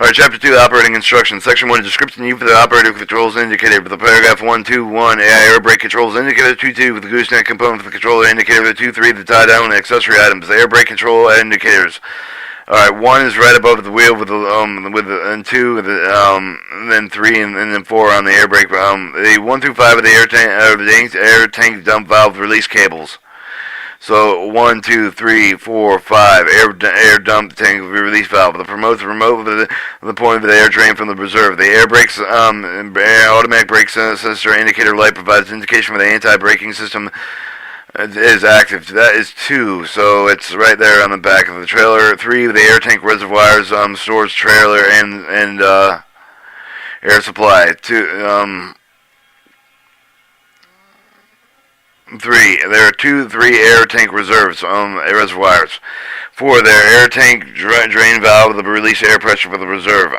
Alright, Chapter 2, Operating Instructions. Section 1, Description U for the operator controls indicator. For the paragraph 1.2.1, air brake controls indicator. 2.2 for the gooseneck component for the controller indicator. 2.3 the tie down and accessory items. Air brake control indicators. Alright, 1 is right above the wheel with the and 2 with the then 3 and then 4 on the air brake. The 1 through 5 of the air tank dump valve release cables. So 1, 2, 3, 4, 5 air dump tank release valve. The remote the point of the air drain from the reserve. The air brakes automatic brake sensor indicator light provides indication when the anti-braking system is active. That is 2, so it's right there on the back of the trailer. 3, the air tank reservoirs stores trailer and air supply. 3. There are 3 air tank reserves reservoirs. 4. There air tank drain valve with the release air pressure for the reserve.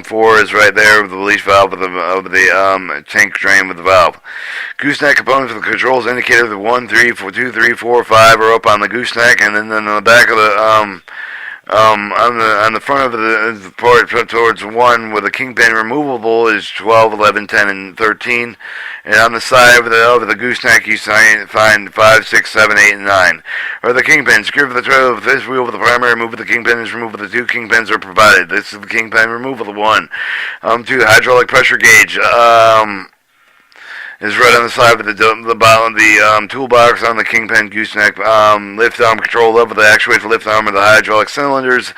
4 is right there with the release valve of the tank drain with the valve. Gooseneck components for the controls indicator. The 1, 3, 4, 2, 3, 4, 5 are up on the gooseneck, and then on the back of the on the front of the part towards 1 with the kingpin removable is 12, 11, 10, and 13. And on the side of the gooseneck you find 5, 6, 7, 8, and 9. Or the kingpin. Secure for the trailer with this wheel with the primary move of the kingpin is removed with the 2 kingpins are provided. This is the kingpin removal of the 1. 2, hydraulic pressure gauge. Is right on the side of the bottom of the toolbox on the kingpin gooseneck. Lift arm control lever the actuator lift arm of the hydraulic cylinders.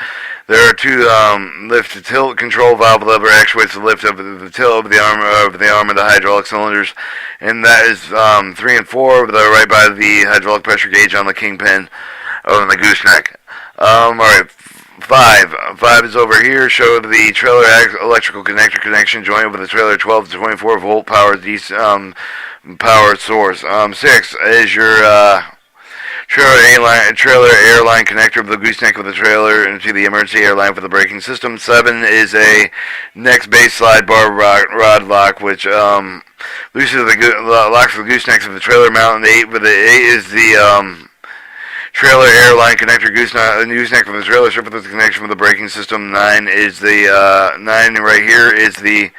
There are 2 lift to tilt control valve lever actuates the lift of the tilt of the arm of the hydraulic cylinders, and that is 3 and 4. They're right by the hydraulic pressure gauge on the kingpin on the gooseneck. All right. 5 is over here. Show the trailer electrical connector connection joint with the trailer 12 to 24 volt power power source. 6 is your trailer airline connector of the gooseneck of the trailer into the emergency airline for the braking system. 7 is a next base slide bar rod lock, which locks the goosenecks of the trailer mount. And 8 is the trailer airline connector gooseneck for the trailer strip with the connection with the braking system. 9 is the 9 right here is the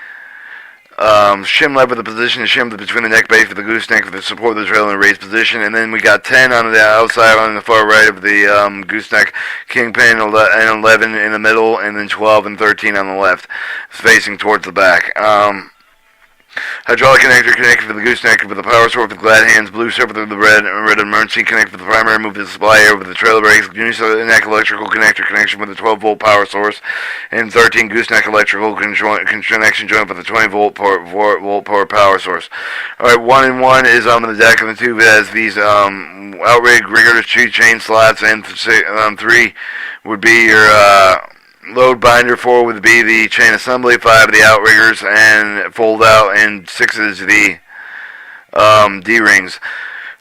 shim lever, the position is shimmed between the neck base for the gooseneck for the support of the trailer in raised position. And then we got 10 on the outside on the far right of the gooseneck kingpin, and 11 in the middle, and then 12 and 13 on the left, facing towards the back. Hydraulic connector connected for the gooseneck with the power source with glad hands. Blue strip with the red emergency connector for the primary move to the supply air with the trailer brakes. Gooseneck electrical connector connection with the 12 volt power source, and 13 gooseneck electrical connection joint with the 20 volt power source. All right, 1 and 1 is on the deck, and the 2 has these outrigged rigorous chain slots, and 3 would be your load binder. 4 would be the chain assembly. 5 the outriggers and fold out, and 6 is the D-rings.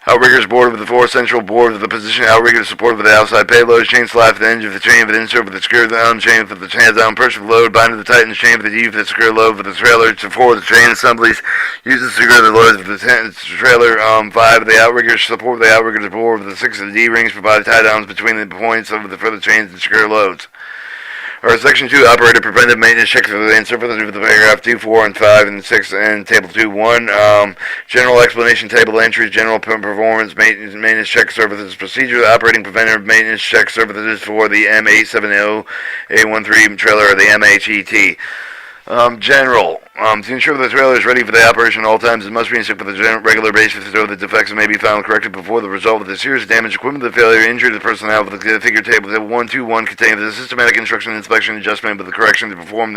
Outriggers board with the 4 central board with the position outrigger supported with the outside payload. Chain slide for the engine, for the chain for the insert, with the screw down chain for the hands down pressure for the load. Binder the tightens chain for the D for the secure load for the trailer. To 4 the chain assemblies use the secure the loads for the trailer. 5 the outriggers support the outriggers board with the 6 of the D-rings provide tie downs between the points of the further chains and secure loads. Or Section 2, Operator Preventive Maintenance Checks for the answer for the paragraph 2, 4, and 5, and 6, and Table 2, 1. General Explanation Table Entries, General Performance Maintenance Check Services Procedure, Operating Preventive Maintenance Check Services for the M870 A13 trailer, or the MHET. General. To ensure that the trailer is ready for the operation at all times, it must be inspected with a regular basis so that defects may be found corrected before the result of the serious damage, equipment, the failure, injury to the personnel. With the figure table 121 contains the systematic instruction, inspection, adjustment with the correction to perform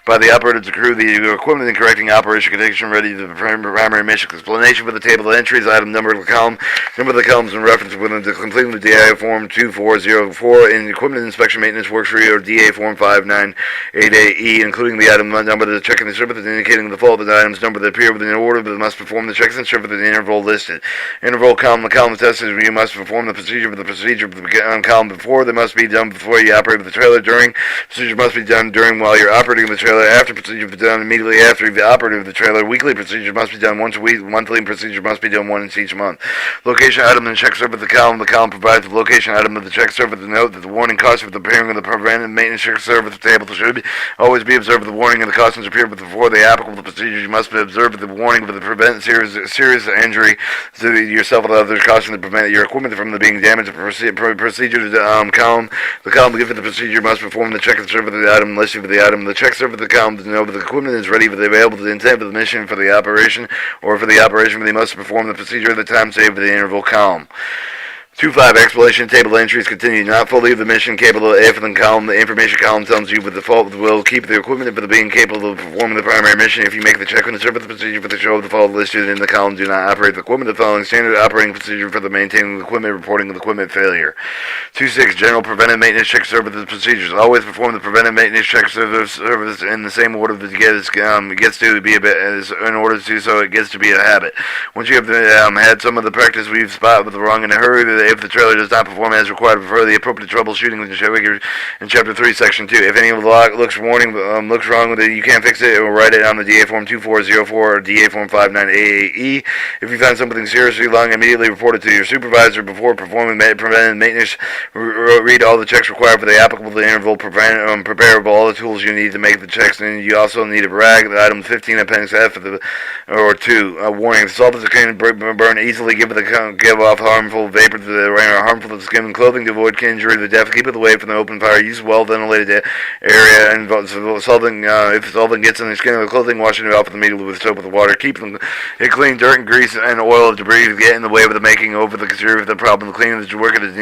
by the operator to crew the equipment and correcting operation condition ready to the primary mission. Explanation for the table of entries, item number of the column, number of the columns in reference within the completing the DA form 2404 in equipment inspection maintenance worksheet or DA form 5988E, including the item number to check in the service surface indicating the fault of the items number that appear within order, but must perform the checks and surface within the interval listed. Interval column, the column test is you must perform the procedure with the procedure with the column before. They must be done before you operate with the trailer. During procedure must be done during while you're operating with the trailer. After procedure be done immediately after you've operated with the trailer. Weekly procedure must be done once a week. Monthly procedure must be done once each month. Location item and check surface the column. The column provides the location item of the check surface. The note that the warning caution for the preparing of the preventive maintenance check surface table should always be observed with the warning and the cautions appear before the applicable procedures. You must observe with the warning for the prevent serious injury to yourself and others. Caution to prevent your equipment from being damaged. Procedure to the column. The column given the procedure must perform the check and surface of the item listed for the item. The check surface of the column to know that the equipment is ready for the available to the intent of the mission for the operation or for the operation where they must perform the procedure at the time saved for the interval column. 2.5 Explanation table entries continue. Not fully of the mission capable of if the column. The information column tells you with the fault will keep the equipment for the being capable of performing the primary mission. If you make the check on the surface procedure for the show of the fault listed in the column, do not operate the equipment. The following standard operating procedure for the maintaining the equipment, reporting of the equipment failure. 2.6 General preventive maintenance check service procedures. Always perform the preventive maintenance check service in the same order that it gets to be a bit in order to so it gets to be a habit. Once you have had some of the practice we've spotted with the wrong in a hurry, if the trailer does not perform as required, refer the appropriate troubleshooting in Chapter 3, Section 2. If any of the log looks wrong with it, you can't fix it, or write it on the DA Form 2404 or DA Form 59AAE. If you find something seriously wrong, immediately report it to your supervisor before performing preventive maintenance. Read all the checks required for the applicable to the interval. Prepare all the tools you need to make the checks, and you also need a rag. The item 15 Appendix F or 2. Warning: the solvents can burn easily. Give off harmful vapor to the rain. Harmful to the skin and clothing to avoid injury to the deaf. Keep it away from the open fire. Use well ventilated area. And if solvent gets in the skin or the clothing, wash it off immediately with soap with water. Keep it clean. Dirt and grease and oil of debris get in the way of the making over the consider the problem. Clean as you work as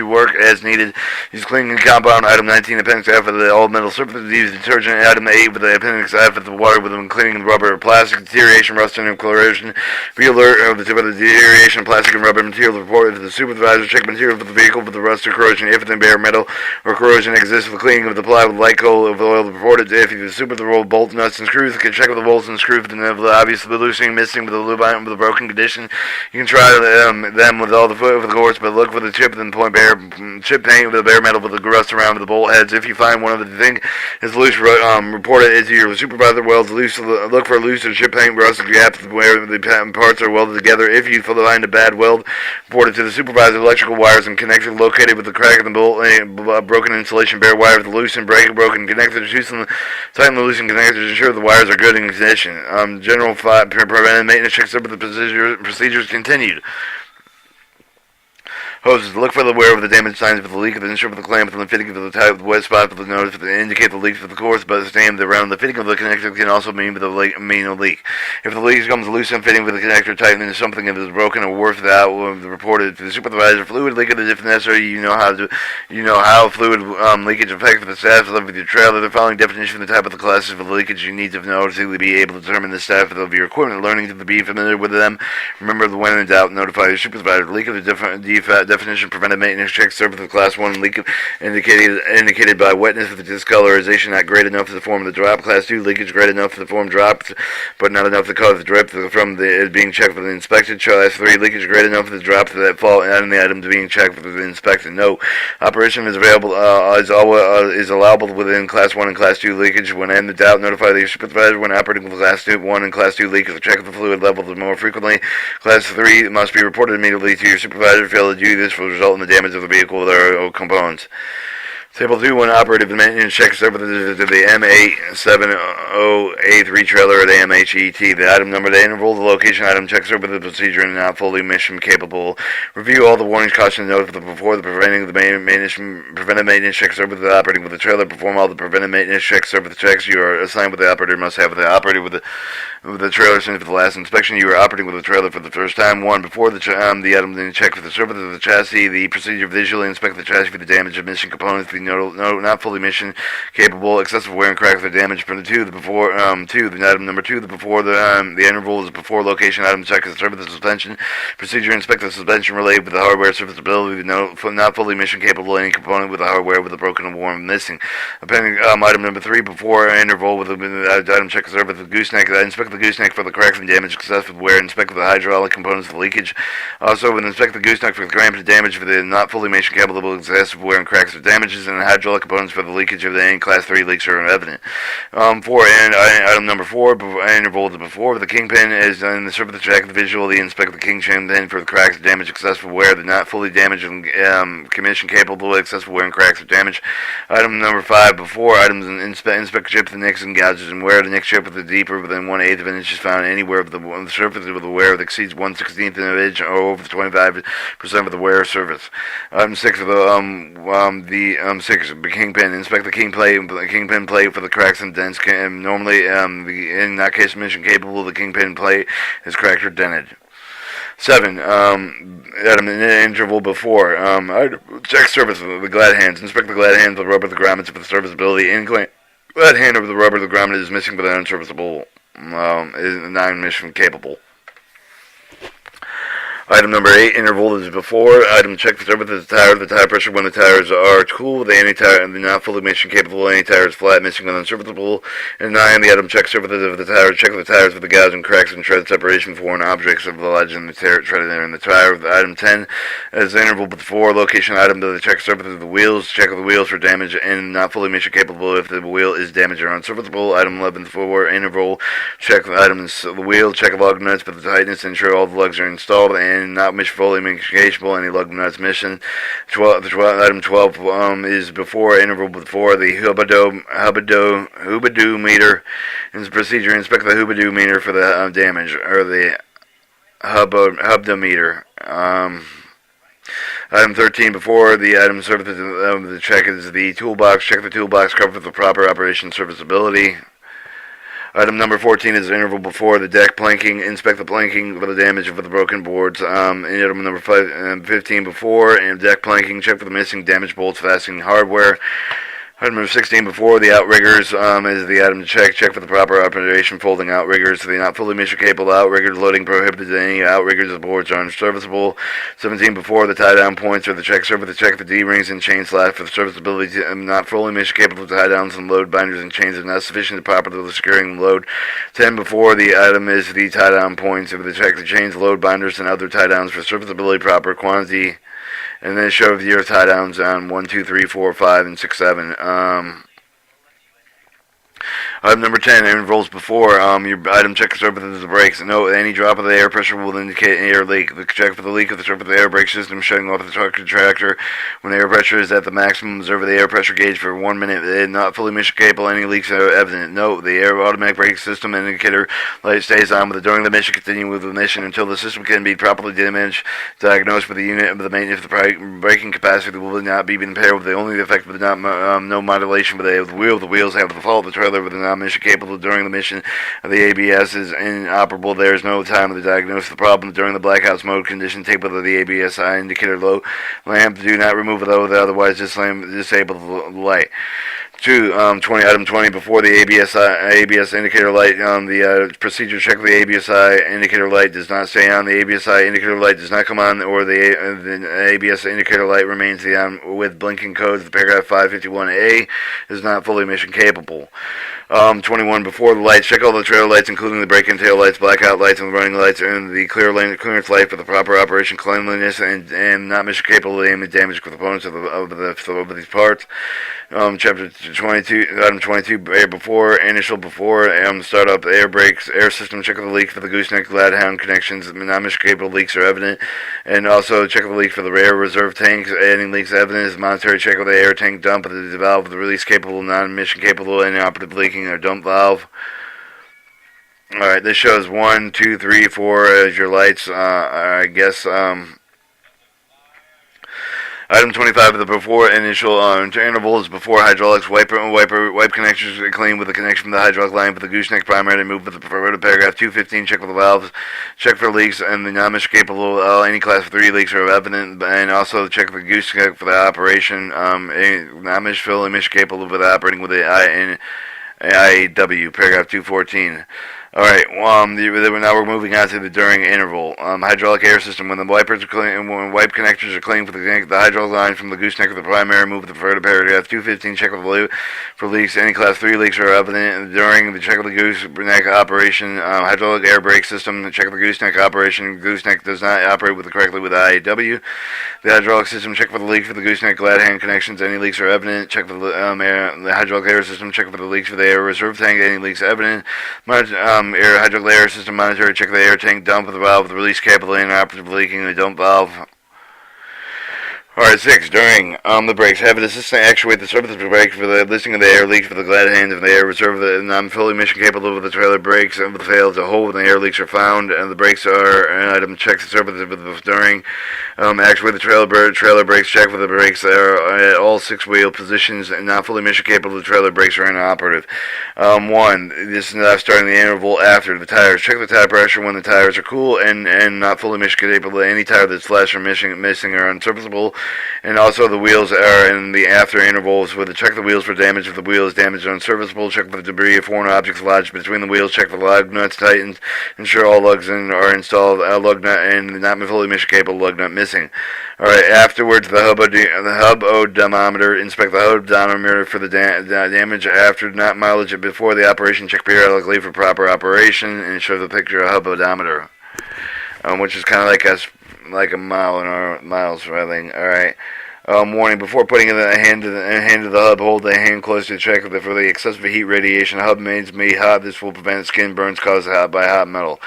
work as needed. Use cleaning compound. Item 19 Appendix F of the all metal surface. Use detergent. Item 8 with the Appendix F of the water with them cleaning rubber or plastic deterioration, rusting and corrosion. Be alert of the deterioration of plastic and rubber material. Report to the supervisor. Check material for the vehicle for the rust or corrosion. If the bare metal or corrosion exists, for cleaning of the ply with light coal of oil. Reported if the super the roll bolts, nuts, and screws. Can check with the bolts and screws for the obvious loosening, missing with the lube item with a broken condition. You can try them with all the foot of the course, but look for the chip and point chip paint with the bare metal with the rust around the bolt heads. If you find one of the thing is loose, report it to your supervisor. Welds loose. Look for loose or chip paint rust gaps where the parts are welded together. If you find a bad weld, report it to the supervisor. Electrical wires and connectors located with the crack in the bolt, broken insulation, bare wire with the loose and broken connectors. Tighten the loose and connectors. Ensure the wires are good in condition. General preventive maintenance checks up with the procedures continued. Hoses. Look for the wear of the damage signs for the leak of the ensure for the clamp for the fitting of the type of the wet spot for the notice for the indicate the leak for the course, but the stamp around the fitting of the connector can also mean a leak. If the leak comes loose and fitting with the connector tightened into something that is broken or worse that will be reported to the supervisor. Fluid leakage if necessary. You know how fluid leakage affects the staff of your trailer. The following definition of the type of the classes for the leakage you need to know to be able to determine the staff of your equipment. Learning to be familiar with them. Remember the when in doubt, notify your supervisor. Leak of the definition: preventive maintenance check service of class 1 leak indicated by wetness with discolorization not great enough to form the drop. Class 2 leakage great enough to form drops but not enough to cause the drip from it being checked for the inspected. Class 3 leakage great enough for the drops that fall on the item to being checked for the inspected. Note: operation is available is allowable within class 1 and class 2 leakage. When in doubt, notify the supervisor. When operating with class 1 and class 2 leakage, check the fluid levels more frequently. Class 3 must be reported immediately to your supervisor. Fail to do this will result in the damage of the vehicle or their components. Table 2, when operative maintenance checks over the M870A3 trailer at MHET. The item number, the interval, the location item checks over the procedure and not fully mission capable. Review all the warnings, cautions, noted before the preventive maintenance checks over the operating with the trailer. Perform all the preventive maintenance checks over the checks you are assigned with the operator must have with the operator with the trailer since for the last inspection you are operating with the trailer for the first time. 1. Before the item then check for the surface of the chassis. The procedure visually inspect the chassis for the damage of missing components. not fully mission capable, excessive wear and cracks or damage. For the two, the before, the item number two, the before the interval is before location item check is service the suspension procedure. Inspect the suspension related with the hardware serviceability. Not fully mission capable. Any component with the hardware with a broken or worn missing. Appending item number three, before interval with the item check is service the gooseneck. Inspect the gooseneck for the cracks and damage, excessive wear. Inspect the hydraulic components for leakage. Also, when inspect the gooseneck for the cramp and damage for the not fully mission capable, excessive wear and cracks or damages, and the hydraulic components for the leakage of the any class 3 leaks are evident. Item number four, interval to before the kingpin is in the surface check the visual. The inspect the kingpin for the cracks, damage, excessive wear. The not fully damaged and commission capable, excessive wear and cracks or damage. Item number five, before items inspect chip the nicks and gouges and wear. The nick chip with the deeper than 1/8 of an inch is found anywhere of the surface of the wear that exceeds 1/16 of an inch or over the 25% of the wear surface. Item six of the six, the kingpin. Inspect the kingpin plate for the cracks and dents. Normally, in that case, mission capable, the kingpin plate is cracked or dented. 7. At an interval before. Check surface of the glad hands. Inspect the glad hands of the rubber, the grommets for the serviceability. In glad hand over the rubber, the grommet is missing but unserviceable. Is non-mission capable. Item number 8, interval is before. Item check the surface of the tire pressure when the tires are cool. The anti-tire and the not fully mission capable anti-tire is flat, missing and unserviceable. And 9, the item check surface of the tire. Check the tires for the gouge and cracks and tread separation for foreign objects of the ledge and the treaded there in the tire. Item 10 is the interval before. Location item to the check surface of the wheels. Check the wheels for damage and not fully mission capable if the wheel is damaged or unserviceable. Item 11 before interval. Check the items the wheel. Check the lug nuts for the tightness. Ensure all the lugs are installed and not fully communicable, any lug nuts mission. Item 12 is before, interval before the hubado meter. In the procedure, inspect the hubado meter for the damage, or the hubdometer. Item 13 before the item surface of the check is the toolbox. Check the toolbox cover for the proper operation serviceability. Item number 14 is the interval before the deck planking. Inspect the planking for the damage of the broken boards. Item number 15 before and deck planking. Check for the missing damaged bolts, fastening hardware. Item number 16 before the outriggers is the item to check. Check for the proper operation folding outriggers. The not fully mission capable outriggers loading prohibited. Any outriggers of the boards are unserviceable. 17 before the tie down points or the check surface. Check the D-rings and chain slats for the serviceability. Not fully mission capable tie downs and load binders and chains are not sufficient to properly securing the load. 10 before the item is the tie down points of the check the chains, load binders and other tie downs for serviceability proper quantity. And then show your tie downs on 1, 2, 3, 4, 5, and 6, 7. Item number 10, intervals before. Your item check the surface of the brakes. Note any drop of the air pressure will indicate an air leak. Check for the leak of the surface of the air brake system shutting off the truck tractor. When the air pressure is at the maximum, observe the air pressure gauge for 1 minute. Not fully mission capable, any leaks are evident. Note the air automatic brake system indicator light stays on during the mission. Continue with the mission until the system can be properly damaged. Diagnosed with the unit of the maintenance. The braking capacity will not be impaired with the only effect of the no modulation with the wheel. The wheels have the fault. The trailer with the non-mission capable during the mission of the ABS is inoperable. There is no time to diagnose the problem during the blackouts mode condition. Take with the ABS indicator low lamp. Do not remove it otherwise disable the light. 2. Item 20 before the ABS indicator light on the procedure. Check the ABS indicator light does not stay on. The ABS indicator light does not come on, or the ABS indicator light remains on with blinking codes. The paragraph 551A is not fully mission capable. 21 before the lights. Check all the trailer lights, including the brake and tail lights, blackout lights, and the running lights, and the clearance light for the proper operation, cleanliness, and not mission capable of damage components of these parts. Chapter 22, item 22, before, startup, air brakes, air system, check the leak for the gooseneck, gladhound connections, non-mission capable leaks are evident, and also check the leak for the air reserve tanks, any leaks evident is monetary check of the air tank dump, the valve, the release capable, non-mission capable, inoperative leaking, or dump valve. Alright, this shows 1, 2, 3, 4 as your lights, I guess, Item 25, the before initial interval is before hydraulics. Wipe connectors clean with the connection from the hydraulic line with the gooseneck primer. Move with the preferred paragraph 215. Check with the valves. Check for leaks and the non-mesh capable. Any class of 3 leaks are evident, and also check the gooseneck for the operation. Non-mesh fill mesh capable with operating with the IAW, paragraph 214. Alright, now we're moving on to the during interval. Hydraulic air system. When the wipers are clean, when wipe connectors are clean for the hydraulic line from the gooseneck of the primary, move the preferred paragraph 215. Check for leaks. Any class 3 leaks are evident during the check of the gooseneck operation. Hydraulic air brake system. Check the gooseneck operation. Gooseneck does not operate correctly with the IAW. The hydraulic system. Check for the leak for the gooseneck glad hand connections. Any leaks are evident. Check for the hydraulic air system. Check for the leaks for the air reserve tank. Any leaks evident. Air hydraulic air system monitor. Check the air tank dump with the valve with the release capable inoperative leaking the dump valve. Alright, 6. During the brakes, have an assistant actuate the surface of the brake for the listing of the air leaks for the glad hands of the air reserve the non-fully mission capable of the trailer brakes and with the fails a hole when the air leaks are found and the brakes are an item checks the surface of the during actuate the trailer brakes check for the brakes are at all 6 wheel positions and not fully mission capable of the trailer brakes are inoperative. 1. This is not starting the interval after the tires. Check the tire pressure when the tires are cool and not fully mission capable. Any tire that's flash or missing or unserviceable. And also the wheels are in the after intervals with check the wheels for damage if the wheel is damaged or unserviceable. Check for the debris of foreign objects lodged between the wheels. Check for the lug nuts tightened. Ensure all lugs are installed. Lug nut and not fully mission capable lug nut missing. Alright, afterwards the hub odometer. Inspect the hub odometer for the damage after not mileage before the operation. Check periodically for proper operation and show the picture of hub odometer, which is kind of like a mile in our miles rating. Alright. Warning, before putting in the hand to the hub, hold the hand close to check for the excessive heat radiation. The hub may be hot. This will prevent skin burns caused by hot metal.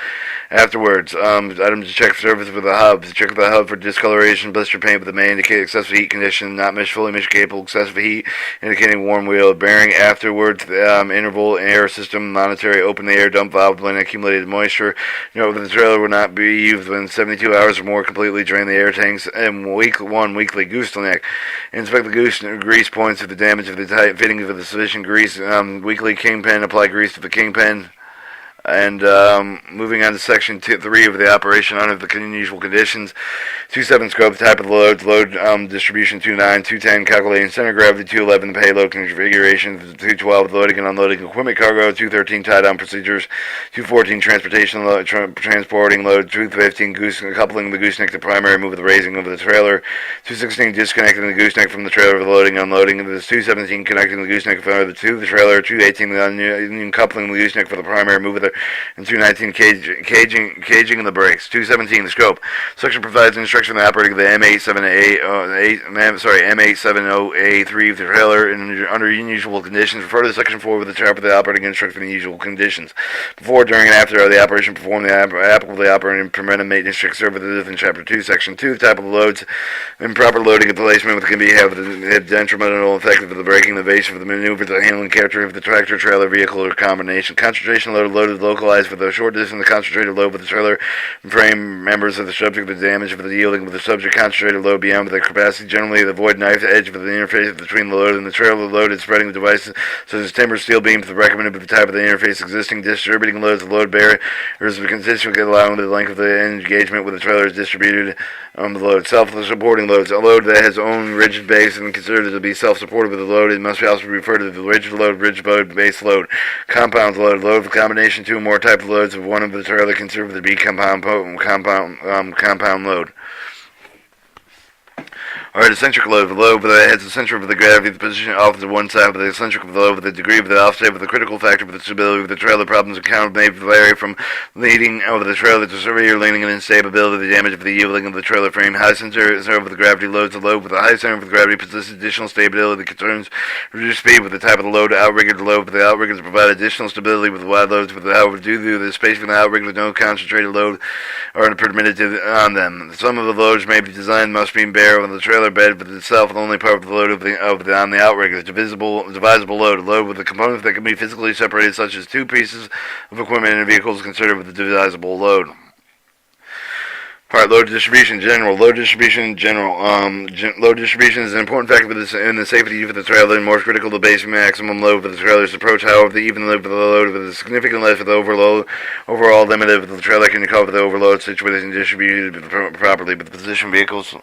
Afterwards, items to check surface with the hub. Check the hub for discoloration, blister paint, but may indicate excessive heat condition, not fully mesh capable, excessive heat, indicating warm wheel bearing. Afterwards, the interval air system monitoring, open the air dump valve when accumulated moisture. Note that the trailer will not be used within 72 hours or more. Completely drain the air tanks. And weekly gooseneck. Inspect the grease points of the damage of the tight fitting of the sufficient grease. Weekly kingpin, apply grease to the kingpin. And moving on to section 3 of the operation under the unusual conditions. 2.7 scope, type of the load distribution 2.9, 2.10 calculating center gravity, 2.11 the payload configuration, 2.12 loading and unloading equipment cargo, 2.13 tie down procedures, 2.14 transporting load, 2.15 coupling the gooseneck to primary move with the raising of the trailer, 2.16 disconnecting the gooseneck from the trailer for the loading and unloading, 2.17 connecting the gooseneck to the trailer, 2.18 uncoupling the gooseneck for the primary move with the and 219 caging the brakes. 217 the scope. Section provides instruction on the operating of the M870A3 of the trailer under unusual conditions. Refer to section 4 with the chart of the operating instruction in unusual conditions. Before, during, and after the operation, perform the applicable operating preventive maintenance check services in chapter 2, section 2. The type of loads, improper loading and placement can have the detrimental effect of the braking, the base of the maneuver, the handling character of the tractor, trailer, vehicle, or combination. Concentration loaded localized with a short distance, the concentrated load with the trailer frame members of the subject, the damage of the yielding with the subject, concentrated load beyond the capacity, generally avoid knife edge with the interface between the load and the trailer. The load is spreading the devices such as timber, steel beams, the recommended with the type of the interface, existing distributing loads, the load barriers are consistent with allowing the length of the engagement with the trailer is distributed on the load. Self-supporting loads, a load that has own rigid base and considered to be self-supported with the load, it must also be referred to the rigid load, base load. Compound load with combination two or more type of loads of one of the trailer considered to be compound load. Alright, eccentric load. The load that has the center of the gravity, the position off to one side of the eccentric of the load, with the degree of the offset, with the critical factor of the stability of the trailer. Problems account may vary from leading over the trailer to severe leaning and instability, the damage of the yielding of the trailer frame. High center of the gravity loads the load with a high center of the gravity possesses additional stability. The concerns reduced speed with the type of the load. Outrigger the load with the outriggers provide additional stability with the wide loads. With the however, due to the space from the outrigger, no concentrated load are permitted on them. Some of the loads may be designed must be bare on the trailer bed, but itself the only part of the load on the outrigger is divisible load. A load with the components that can be physically separated, such as two pieces of equipment in a vehicle, is considered with a divisible load. Alright, load distribution general. Load distribution general. Load distribution is an important factor in the safety of the trailer and more critical to base maximum load for the trailer's approach. However, the even load for the load with a significant less for the overall limit of the trailer can recover the overload situation distributed properly. But the position vehicles.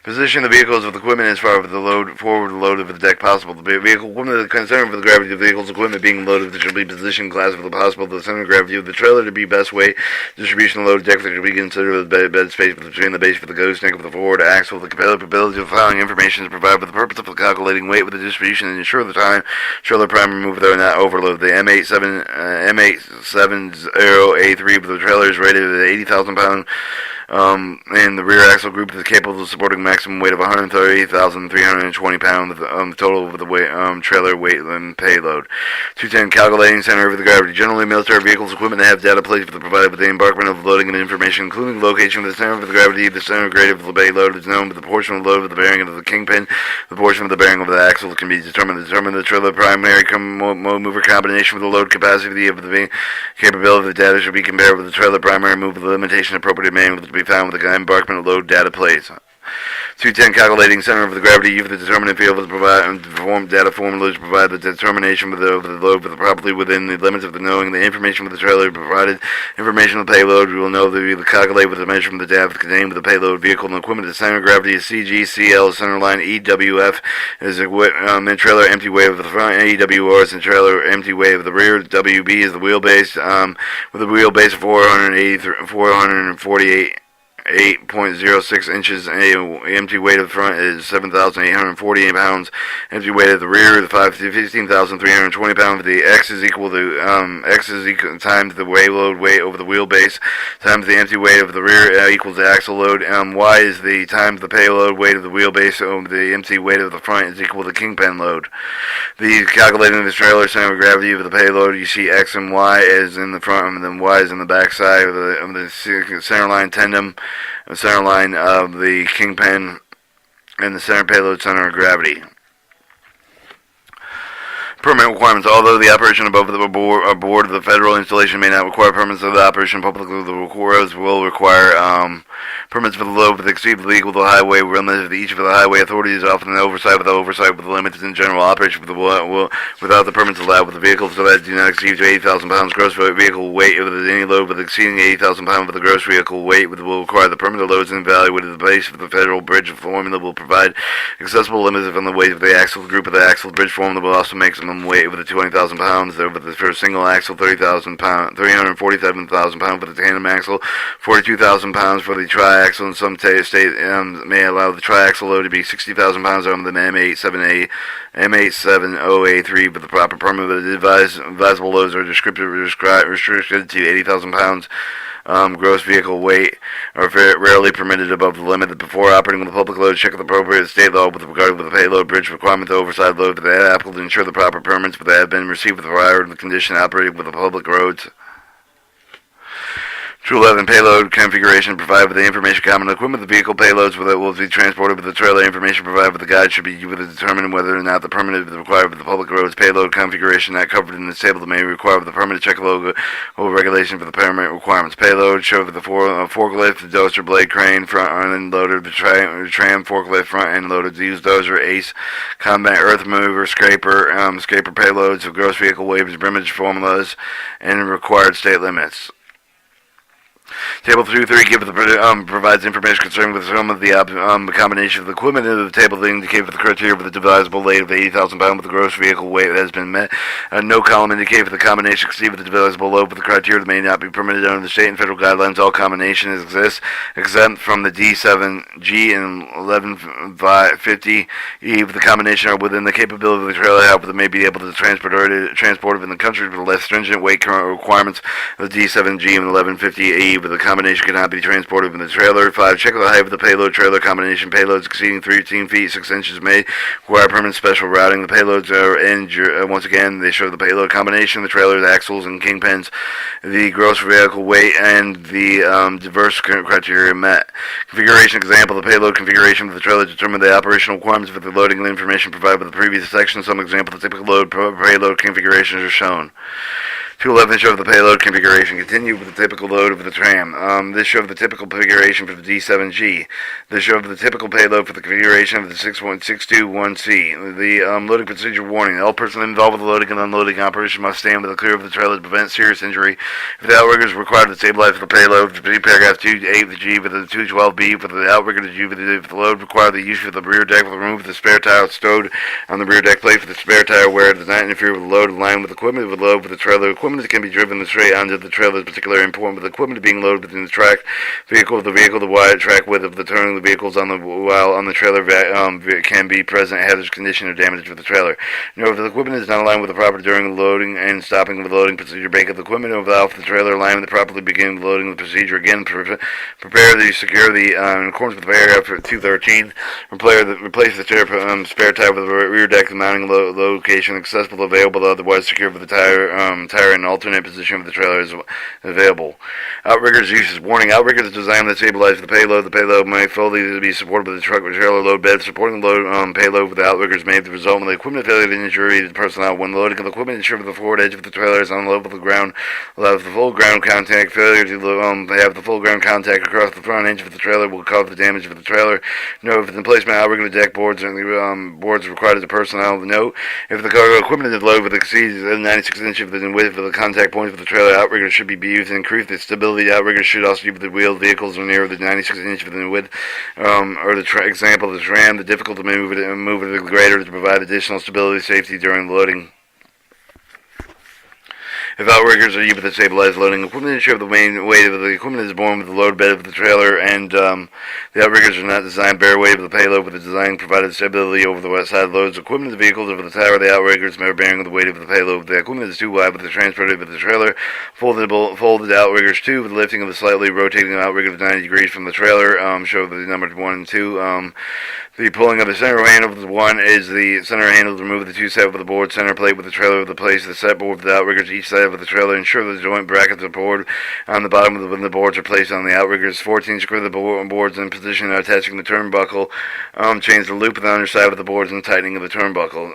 Position the vehicles with equipment as far as the forward load of the deck possible. The vehicle equipment is concerned for the gravity of the vehicle's equipment being loaded should be positioned class of the possible the center of gravity of the trailer to be best way distribution of load deck that should be considered the bed space between the base for the gooseneck of the forward axle. The capability of the following information is provided for the purpose of calculating weight with the distribution and ensure the time trailer prime remove though not overload. The M870A3 with the trailer is rated at 80,000 pounds. And the rear axle group is capable of supporting maximum weight of 138,320 pounds, total of the weight, trailer weight and payload. 210 calculating center of the gravity. Generally, military vehicles equipment have data placed provided with the embarkment of loading and information, including the location of the center of the gravity. The center of gravity of the payload is known, but the portion of the load of the bearing of the kingpin, the portion of the bearing of the axle can be determined. Determine the trailer primary mover combination with the load capacity of the capability of the data should be compared with the trailer primary move with the limitation appropriate manual to be found with the embarkment of load data plates. 210 calculating center of the gravity of the determinant field of the data formulas provide the determination of the load properly within the limits of the knowing the information with the trailer provided information of the payload. We will know that we will calculate with the measurement of the data contained with the payload vehicle and equipment. The center of gravity is CG, CL, center line EWF is the trailer empty weight of the front, EWR is the trailer empty weight of the rear, WB is the wheelbase with a wheelbase of 448 8.06 inches. Empty weight of the front is 7,848 pounds. Empty weight of the rear is 15,320 pounds. The X is equal to times the load weight over the wheelbase times the empty weight of the rear equals the axle load. Y is the times the payload weight of the wheelbase over the empty weight of the front is equal to kingpin load. The calculating the trailer center of gravity of the payload, you see X and Y as in the front and then Y is in the back side of the center line tandem. The center line of the kingpin and the center payload center of gravity. Permit requirements. Although the operation aboard of the federal installation may not require permits of the operation publicly, the roads will require permits for the load that exceed the equal to the highway limit of each of the highway authorities, often the oversight with the limits in general operation for the without the permits allowed with the vehicles so that do not exceed to 80,000 pounds gross vehicle weight. If there is any load with exceeding 80,000 pounds with the gross vehicle weight, will require the permit of loads and evaluated the base of the federal bridge formula will provide accessible limits on the weight of the axle group of the axle bridge formula will also make some weight over the 20,000 pounds. For a single axle, 30,000 pounds, 347,000 pounds for the tandem axle, 42,000 pounds for the triaxle. In some states may allow the triaxle load to be 60,000 pounds on the M870A3 with the proper permit. But the advisable loads are restricted to 80,000 pounds. Gross vehicle weight are rarely permitted above the limit. Before operating with the public load, check the appropriate state law with regard to the payload bridge requirement to overside load for the applicant to ensure the proper permits but they have been received with prior to the condition operating with the public roads. 211 payload configuration provided with the information common equipment. The vehicle payloads that will be transported with the trailer information provided with the guide should be determined whether or not the permit is required with the public roads. Payload configuration not covered in this table may require with the permit to check logo over regulation for the permit requirements. Payload show with the forklift, the dozer blade crane, front end loader, the tram forklift, front end loader, the used dozer, ACE, combat earth mover, scraper payloads of gross vehicle weight, brimage formulas, and required state limits. Table 2.3 provides information concerning with some of the combination of the equipment in the table that indicate for the criteria for the divisible load of 80,000 pounds with the gross vehicle weight that has been met. No column indicate for the combination exceed with the divisible load for the criteria that may not be permitted under the state and federal guidelines. All combinations exist exempt from the D7G and 1150E. The combination are within the capability of the trailer, however, they may be able to transport it in the country with less stringent weight requirements of the D7G and 1150E. But the combination cannot be transported in the trailer. 5. Check the height of the payload trailer combination. Payloads exceeding 13 feet 6 inches may require permanent special routing. The payloads are once again they show the payload combination, the trailer's axles and kingpins, the gross vehicle weight, and the diverse criteria met. Configuration example: the payload configuration of the trailer determine the operational requirements for the loading and information provided by the previous section. Some example: the typical load payload configurations are shown. 211 show the payload configuration. Continue with the typical load of the tram. This shows the typical configuration for the D7G. This shows the typical payload for the configuration of the 6.621C. The loading procedure warning. All personnel involved with the loading and unloading operation must stand with the clear of the trailer to prevent serious injury. If the outrigger is required to stabilize the payload, paragraph 2.8 the G with the 212B for the outrigger to G with the load require the use of the rear deck with the remove the spare tire stowed on the rear deck plate for the spare tire where it does not interfere with the load in line with equipment with load with the trailer. Equipment that can be driven straight onto the trailer is particularly important with equipment being loaded within the track vehicle. The vehicle, the wide track width of the turning of the vehicles on the while on the trailer can be present hazardous condition or damage with the trailer. If the equipment is not aligned with the proper during the loading and stopping of the loading procedure, bank of the equipment off the trailer alignment to properly begin the loading of the procedure. Again, prepare the secure the in accordance with paragraph 213. Replace the spare tire with the rear deck mounting location accessible available otherwise secure with the tire in alternate position of the trailer is available. Outriggers uses warning. Outriggers designed to stabilize the payload. The payload may fully be supported by the truck or trailer load bed. Supporting the load payload with the outriggers may result in the equipment failure and injury to the personnel. When loading of the equipment, ensure that the forward edge of the trailer is on level with the ground. Allows the full ground contact. Failure to have the full ground contact across the front edge of the trailer will cause the damage of the trailer. Note if the placement of outrigger deck boards and the boards required as a personnel. Note if the cargo equipment is loaded with exceeds 96 inches of the width of the contact points of the trailer, outrigger should be used to increase the stability. Outrigger should also use the wheeled vehicles or near the 96 inches of the width, or the example of the tram. The difficulty to move it greater to provide additional stability and safety during the loading. If outriggers are used with the stabilized loading equipment, ensure the main weight of the equipment is borne with the load bed of the trailer, and the outriggers are not designed to bear weight of the payload with the design provided stability over the wet side loads. Equipment of the vehicles over the tower of the outriggers may bearing the weight of the payload. The equipment is too wide with the transported with the trailer. Folded outriggers 2 with the lifting of the slightly rotating outrigger of 90 degrees from the trailer. Show the numbers 1 and 2. The pulling of the center handle with the 1 is the center handle to remove the 2 set of the board center plate with the trailer with the place of the set board with the outriggers each side of the trailer. Ensure that the joint brackets are board on the bottom of when the boards are placed on the outriggers. 14. Secure the boards in position attaching the turnbuckle. Change the loop on the underside of the boards and tightening of the turnbuckle.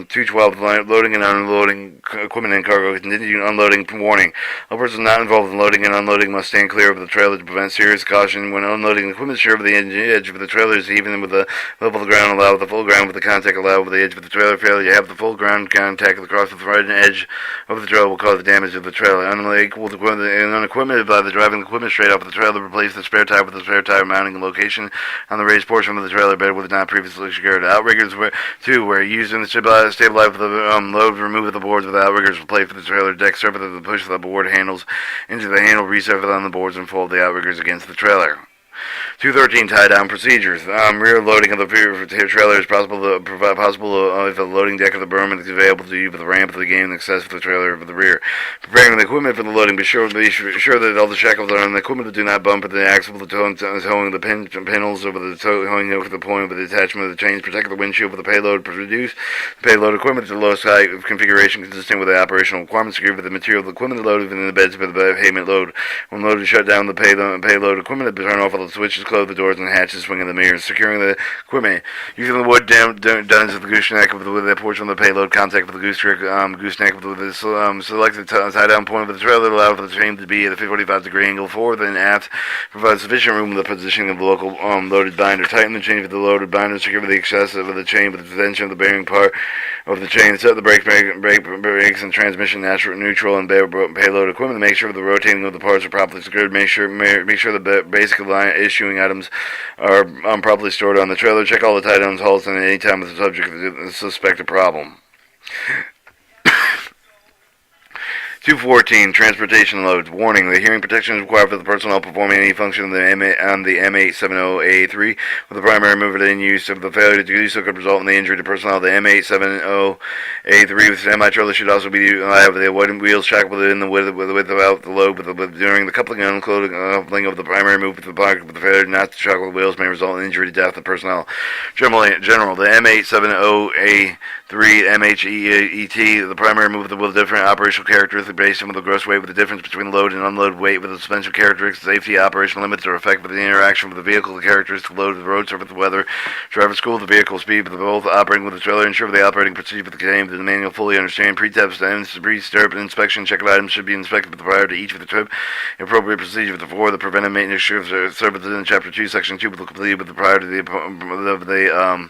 212. Loading and unloading equipment and cargo. Continue unloading. Warning. All persons not involved in loading and unloading must stand clear of the trailer to prevent serious caution. When unloading equipment, ensure the edge of the trailer is even with the level of the ground. Allow the full ground with the contact allowed with the edge of the trailer. Failure you have the full ground contact across the front edge of the trailer will cause the damage of the trailer. Unequal and unequipment by the driving equipment straight off of the trailer. Replace the spare tire with the spare tire mounting location on the raised portion of the trailer bed with not previously secured. Outriggers where using the stabilize the load. Remove the boards with the outriggers. Replace for the trailer deck surface of the push the board handles into the handle. Resurface on the boards and fold the outriggers against the trailer. 213 tie-down procedures. Rear loading of the trailer is possible if the loading deck of the berm is available to you with the ramp of the game and access for the trailer of the rear. Preparing the equipment for the loading. Be sure that all the shackles are on the equipment that do not bump at the axle of the towing the pinholes over the towing yoke at the point of the attachment of the chains. Protect the windshield for the payload. Produce the payload equipment to the lowest height of configuration consistent with the operational requirements. Secure with the material of the equipment loaded within the beds for the payment load. When loaded, shut down the payload equipment. Turn off all the switches. Close the doors and hatches, swinging the mirrors, securing the equipment. Using the wood duns of the gooseneck with the portion of the payload, contact with the gooseneck with the selected tie-down point of the trailer, allow for the chain to be at a 45-degree angle forward and aft. Provide sufficient room with the positioning of the local loaded binder. Tighten the chain with the loaded binder. Secure the excess of the chain with the tension of the bearing part of the chain. Set the brakes and transmission neutral and payload equipment. Make sure the rotating of the parts are properly secured. Make sure the basic issuing items are properly stored on the trailer. Check all the tie-downs, halts, and any time with the subject of the suspected problem. 214. Transportation loads. Warning. The hearing protection is required for the personnel performing any function on the M870A3 with the primary mover in use. If the failure to do so could result in the injury to personnel, the M870A3 with semi-trailer should also be have the avoidant wheels shackled within the width without the load during the coupling and uncoupling of the primary move with the pocket. With the failure not to shackle the wheels may result in injury to death of personnel. General. The M870A3 3. MHET. The primary move of the wheel different operational characteristics based on the gross weight with the difference between load and unload weight with the suspension characteristics, safety, operational limits are affected by the interaction with the vehicle, the characteristic load of the road surface, the weather, traffic, school, the vehicle speed, but both operating with the trailer, ensure the operating procedure with the game, the manual fully understand, pre-test and pre-stirrup inspection, check of items should be inspected prior to each of the trip, appropriate procedure with the 4, the preventive maintenance services in Chapter 2, Section 2 will complete with the prior to the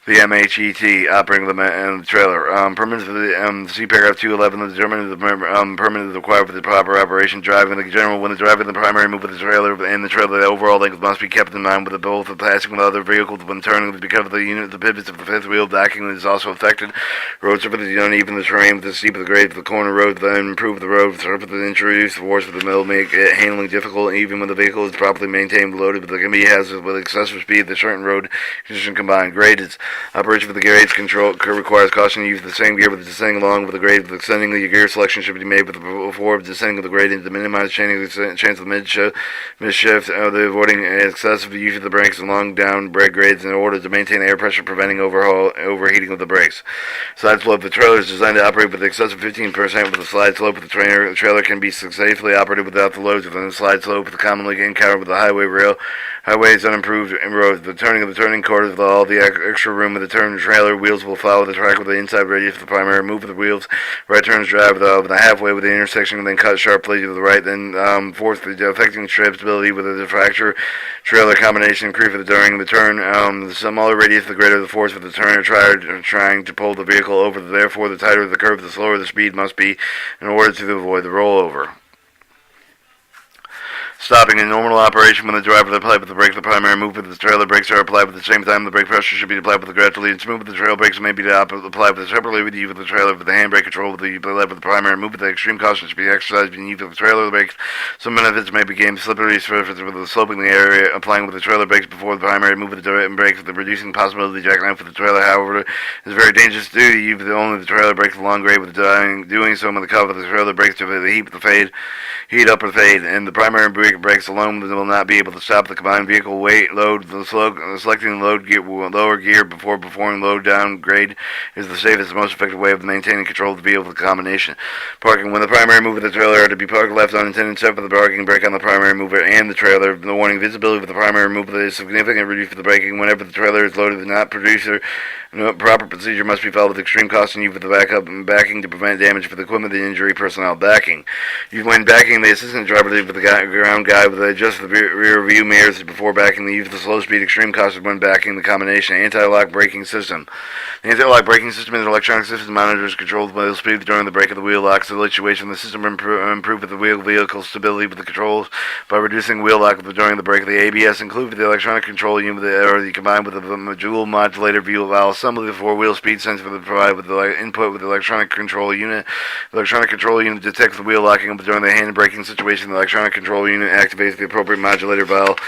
MHET operating the trailer. Permits for the see paragraph 211. The determinant of the permit is required for the proper operation. Driving the general when the driving the primary move of the trailer and the trailer, the overall length must be kept in mind with the both the passing with other vehicles when turning because of the unit, the pivots of the fifth wheel backing is also affected. Road surface is uneven, the terrain with the steep of the grade, the corner road, then improve the road surface and introduce force with the middle, make it handling difficult even when the vehicle is properly maintained loaded, but there can be hazards with excessive speed. The certain road condition combined grade is operation for the grades control requires caution to use the same gear with descending along with the grade. With ascending, the gear selection should be made before descending of the grade to minimize chance of mid-shift, the avoiding excessive use of the brakes and long down brake grades in order to maintain air pressure, preventing overheating of the brakes. Slide slope. The trailer is designed to operate with excessive 15% with the slide slope of the trailer. The trailer can be safely operated without the loads within the slide slope, commonly encountered with the highway rail. Highways unimproved roads. The turning of the turning quarters with all the extra room of the turn trailer. Wheels will follow the track with the inside radius of the primary move of the wheels. Right turns drive with the halfway with the intersection and then cut sharply to the right. Then fourth, the affecting strip stability with the diffractor trailer combination crew for the during the turn. The smaller radius, the greater the force of the turn trying to pull the vehicle over. Therefore, the tighter the curve, the slower the speed must be in order to avoid the rollover. Stopping in normal operation when the driver applied with the brake, the primary move with the trailer brakes are applied at the same time. The brake pressure should be applied with the gradually and smooth with the trailer brakes may be applied with separately with the trailer with the handbrake control with the lever with the primary move with the extreme caution should be exercised being used with the trailer brakes. Some benefits may be gained slippery surface with the sloping the area applying with the trailer brakes before the primary move with the direct brakes with the reducing possibility of jackknife with the trailer. However, it is very dangerous to do use only the trailer brakes the long grade with doing so when the cover of the trailer brakes to the heat up or fade, and the primary brakes alone will not be able to stop the combined vehicle weight load. Selecting the lower gear before performing load down grade is the safest and most effective way of maintaining control of the vehicle combination. Parking. When the primary move of the trailer are to be parked left unintended, except for the parking brake on the primary mover and the trailer. The warning visibility with the primary mover is significantly reduced for the braking. Whenever the trailer is loaded, not producer. No, proper procedure must be followed with extreme caution used with the backup and backing to prevent damage for the equipment and injury personnel. Backing. When backing, the assistant driver with the ground guide with adjust the rear view mirrors before backing. The use of the slow speed extreme caution when backing the combination. Anti-lock braking system. The anti-lock braking system is an electronic system monitors controls the wheel speed during the brake of the wheel lock situation. The system improve with the vehicle stability with the controls by reducing wheel lock during the brake of the ABS. Include the electronic control unit combined with the dual modulator view valve assembly. The four-wheel speed sensor provide with the input with the electronic control unit. The electronic control unit detects the wheel locking up during the hand braking situation. The electronic control unit activates the appropriate modulator valve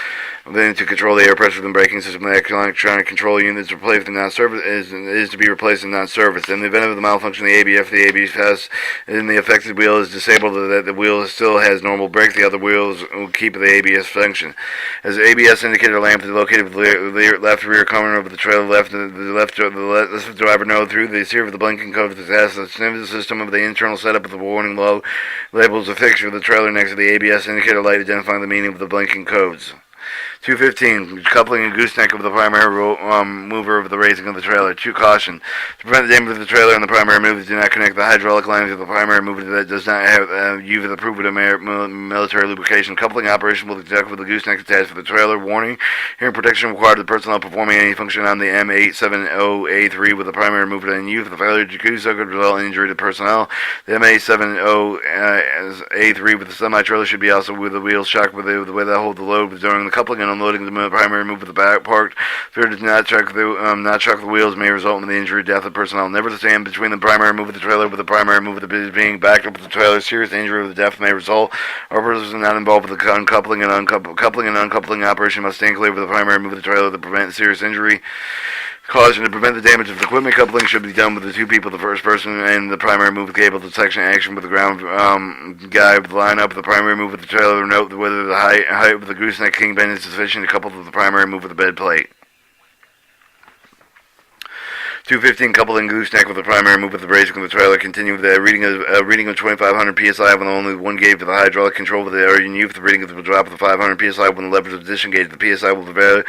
then to control the air pressure of the braking system. The electronic control unit is replaced and not service is to be replaced and not serviced. In the event of the malfunction, the ABS test in the affected wheel is disabled. That the wheel still has normal brakes. The other wheels will keep the ABS function. As the ABS indicator lamp is located with the left rear corner of the trailer, the left driver know through the series of the blinking code to test the system of the internal setup of the warning low labels a fixture of the trailer next to the ABS indicator light identifying the meaning of the blinking codes. 215. Coupling and gooseneck of the primary mover of the raising of the trailer. 2. Caution. To prevent the damage of the trailer and the primary mover, do not connect the hydraulic lines of the primary mover that does not have use the approved military lubrication. Coupling operation will conduct with the gooseneck attached for the trailer. Warning. Hearing protection required to the personnel performing any function on the M870A3 with the primary mover and use. The failure to do so could result in injury to personnel. The M870A3 with the semi-trailer should be also with the wheels shocked with the way that hold the load during the coupling and unloading the primary move of the back parked. Failure to not shock the wheels may result in the injury or death of personnel. Never to stand between the primary move of the trailer with the primary move of the being backed up with the trailer. Serious injury or death may result. Or persons not involved with the uncoupling and uncoupling operation must stand clear with the primary move of the trailer to prevent serious injury. Caution. To prevent the damage of the equipment, coupling should be done with the two people, the first person and the primary move of the cable detection action with the ground guy with the line up the primary move of the trailer. Note whether the height of the gooseneck kingpin is sufficient to couple with the primary move of the bed plate. 215 coupling gooseneck with the primary move with the bracing of the trailer. Continue with the reading of 2,500 psi with only one gauge for the hydraulic control with the RU with the reading of the drop of the 500 psi when the leverage position gauge. The psi will vary